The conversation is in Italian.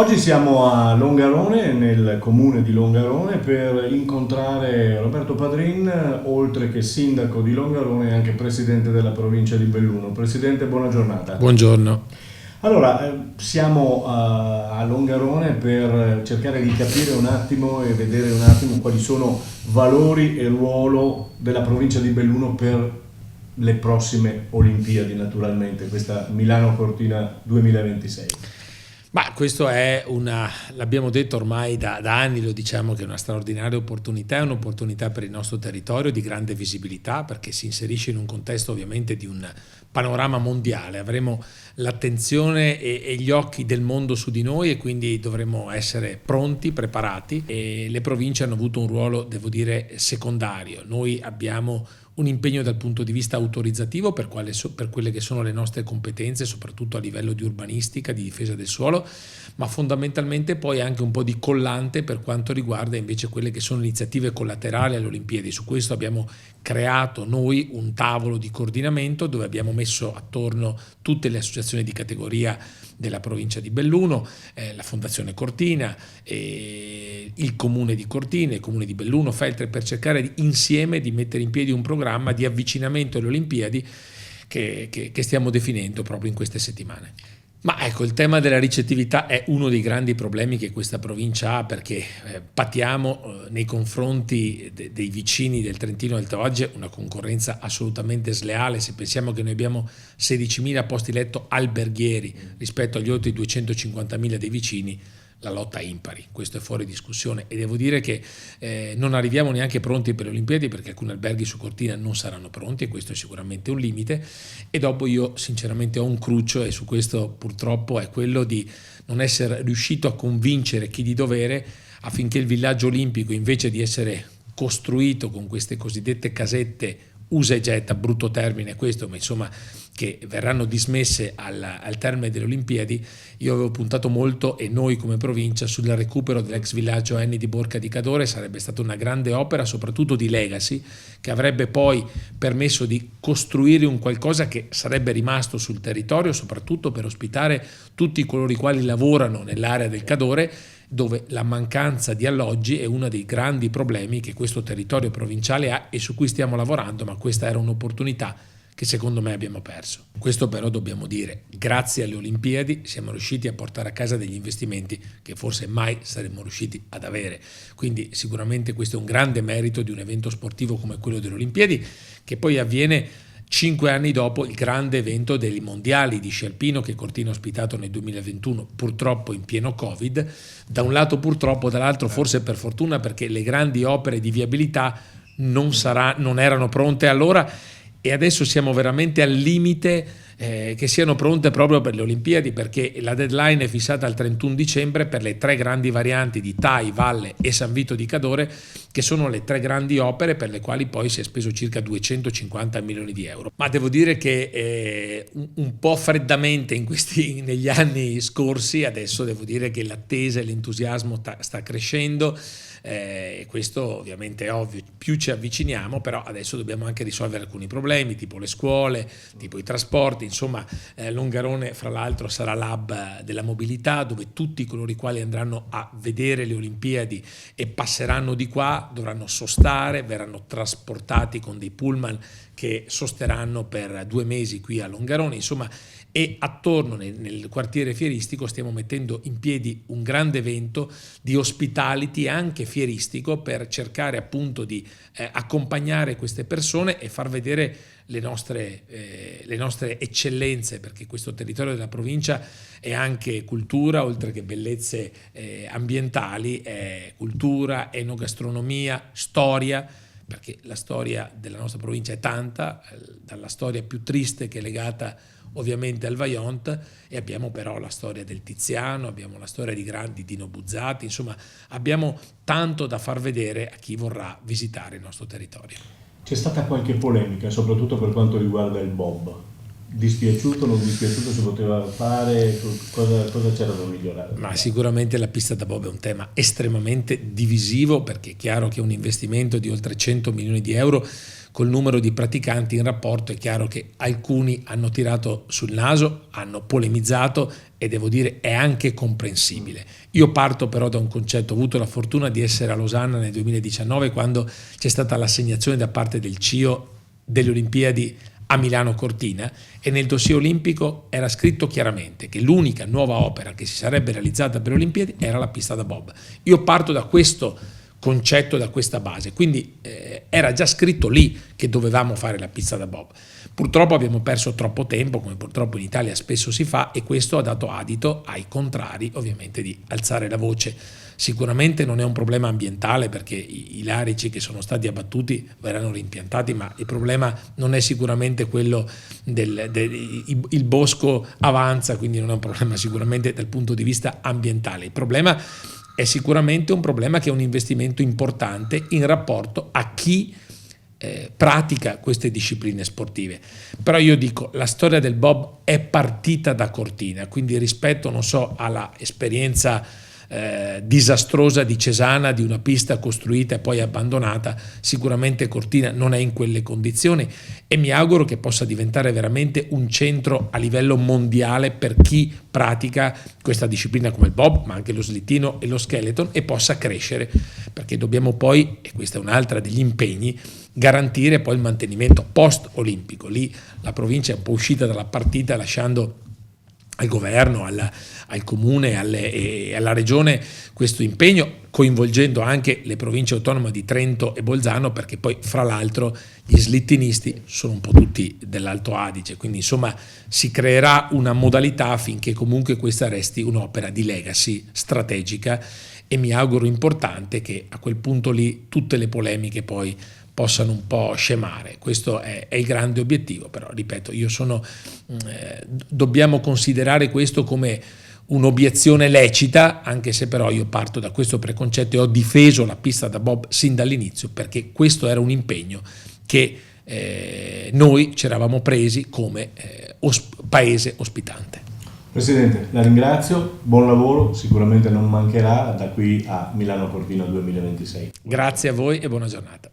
Oggi siamo a Longarone, nel comune di Longarone, per incontrare Roberto Padrin, oltre che sindaco di Longarone, anche presidente della provincia di Belluno. Presidente, buona giornata. Buongiorno. Allora, siamo a Longarone per cercare di capire un attimo e vedere un attimo quali sono valori e ruolo della provincia di Belluno per le prossime Olimpiadi, naturalmente, questa Milano Cortina 2026. Ma questo è l'abbiamo detto ormai da anni, lo diciamo che è una straordinaria opportunità, è un'opportunità per il nostro territorio di grande visibilità perché si inserisce in un contesto ovviamente di un panorama mondiale. Avremo l'attenzione e gli occhi del mondo su di noi e quindi dovremo essere pronti, preparati, e le province hanno avuto un ruolo, devo dire, secondario. Noi abbiamo un impegno dal punto di vista autorizzativo per quelle che sono le nostre competenze, soprattutto a livello di urbanistica, di difesa del suolo, ma fondamentalmente poi anche un po' di collante per quanto riguarda invece quelle che sono iniziative collaterali alle Olimpiadi. Su questo abbiamo creato noi un tavolo di coordinamento dove abbiamo messo attorno tutte le associazioni di categoria della provincia di Belluno, la Fondazione Cortina, il Comune di Cortina, il Comune di Belluno, Feltre, per cercare insieme di mettere in piedi un programma di avvicinamento alle Olimpiadi che stiamo definendo proprio in queste settimane. Ma ecco, il tema della ricettività è uno dei grandi problemi che questa provincia ha, perché patiamo nei confronti dei vicini del Trentino Alto Adige una concorrenza assolutamente sleale. Se pensiamo che noi abbiamo 16.000 posti letto alberghieri rispetto agli oltre 250.000 dei vicini, la lotta è impari, questo è fuori discussione, e devo dire che non arriviamo neanche pronti per le Olimpiadi perché alcuni alberghi su Cortina non saranno pronti e questo è sicuramente un limite. E dopo io sinceramente ho un cruccio, e su questo purtroppo è quello di non essere riuscito a convincere chi di dovere affinché il villaggio olimpico, invece di essere costruito con queste cosiddette casette usa e getta, brutto termine questo, ma insomma che verranno dismesse al termine delle Olimpiadi, io avevo puntato molto, e noi come provincia, sul recupero dell'ex villaggio Enni di Borca di Cadore. Sarebbe stata una grande opera, soprattutto di legacy, che avrebbe poi permesso di costruire un qualcosa che sarebbe rimasto sul territorio, soprattutto per ospitare tutti coloro i quali lavorano nell'area del Cadore, dove la mancanza di alloggi è uno dei grandi problemi che questo territorio provinciale ha e su cui stiamo lavorando, ma questa era un'opportunità che secondo me abbiamo perso. Questo però dobbiamo dire, grazie alle Olimpiadi siamo riusciti a portare a casa degli investimenti che forse mai saremmo riusciti ad avere, quindi sicuramente questo è un grande merito di un evento sportivo come quello delle Olimpiadi, che poi avviene 5 anni dopo il grande evento dei mondiali di sci alpino che Cortina ha ospitato nel 2021, purtroppo in pieno Covid. Da un lato purtroppo, dall'altro forse per fortuna, perché le grandi opere di viabilità non erano pronte allora, e adesso siamo veramente al limite che siano pronte proprio per le Olimpiadi, perché la deadline è fissata al 31 dicembre per le 3 grandi varianti di Tai, Valle e San Vito di Cadore, che sono le 3 grandi opere per le quali poi si è speso circa 250 milioni di euro. Ma devo dire che un po' freddamente negli anni scorsi, adesso devo dire che l'attesa e l'entusiasmo sta crescendo. Questo ovviamente è ovvio, più ci avviciniamo, però adesso dobbiamo anche risolvere alcuni problemi, tipo le scuole, tipo i trasporti. Insomma, Longarone fra l'altro sarà l'hub della mobilità, dove tutti coloro i quali andranno a vedere le Olimpiadi e passeranno di qua dovranno sostare, verranno trasportati con dei pullman che sosteranno per 2 mesi qui a Longarone. Insomma, e attorno nel quartiere fieristico stiamo mettendo in piedi un grande evento di hospitality anche fieristico, per cercare appunto di accompagnare queste persone e far vedere le nostre eccellenze, perché questo territorio della provincia è anche cultura, oltre che bellezze ambientali, è cultura, enogastronomia, storia, perché la storia della nostra provincia è tanta, dalla storia più triste che è legata ovviamente al Vajont, e abbiamo però la storia del Tiziano, abbiamo la storia di grandi Dino Buzzati, insomma abbiamo tanto da far vedere a chi vorrà visitare il nostro territorio. C'è stata qualche polemica, soprattutto per quanto riguarda il bob. Dispiaciuto, non dispiaciuto, si poteva fare, cosa c'era da migliorare? Ma sicuramente la pista da bob è un tema estremamente divisivo, perché è chiaro che un investimento di oltre 100 milioni di euro col numero di praticanti in rapporto. È chiaro che alcuni hanno tirato sul naso, hanno polemizzato e devo dire è anche comprensibile. Io parto però da un concetto: ho avuto la fortuna di essere a Losanna nel 2019 quando c'è stata l'assegnazione da parte del CIO delle Olimpiadi a Milano Cortina, e nel dossier olimpico era scritto chiaramente che l'unica nuova opera che si sarebbe realizzata per le Olimpiadi era la pista da bob. Io parto da questo concetto, da questa base, quindi era già scritto lì che dovevamo fare la pista da bob. Purtroppo abbiamo perso troppo tempo, come purtroppo in Italia spesso si fa, e questo ha dato adito ai contrari ovviamente di alzare la voce. Sicuramente non è un problema ambientale, perché i larici che sono stati abbattuti verranno rimpiantati, ma il problema non è sicuramente quello il bosco avanza, quindi non è un problema sicuramente dal punto di vista ambientale. Il problema è sicuramente un problema che è un investimento importante in rapporto a chi pratica queste discipline sportive. Però io dico, la storia del bob è partita da Cortina, quindi rispetto, non so, alla esperienza disastrosa di Cesana, di una pista costruita e poi abbandonata, sicuramente Cortina non è in quelle condizioni, e mi auguro che possa diventare veramente un centro a livello mondiale per chi pratica questa disciplina come il bob, ma anche lo slittino e lo skeleton, e possa crescere, perché dobbiamo poi, e questa è un'altra degli impegni, garantire poi il mantenimento post-olimpico. Lì la provincia è un po' uscita dalla partita, lasciando al governo, al comune e alla regione questo impegno, coinvolgendo anche le province autonome di Trento e Bolzano, perché poi fra l'altro gli slittinisti sono un po' tutti dell'Alto Adige, quindi insomma si creerà una modalità affinché comunque questa resti un'opera di legacy strategica, e mi auguro importante che a quel punto lì tutte le polemiche poi possano un po' scemare. Questo è il grande obiettivo, però ripeto, dobbiamo considerare questo come un'obiezione lecita, anche se però io parto da questo preconcetto e ho difeso la pista da bob sin dall'inizio, perché questo era un impegno che noi ci eravamo presi come paese ospitante. Presidente, la ringrazio, buon lavoro, sicuramente non mancherà da qui a Milano Cortina 2026. Grazie a voi e buona giornata.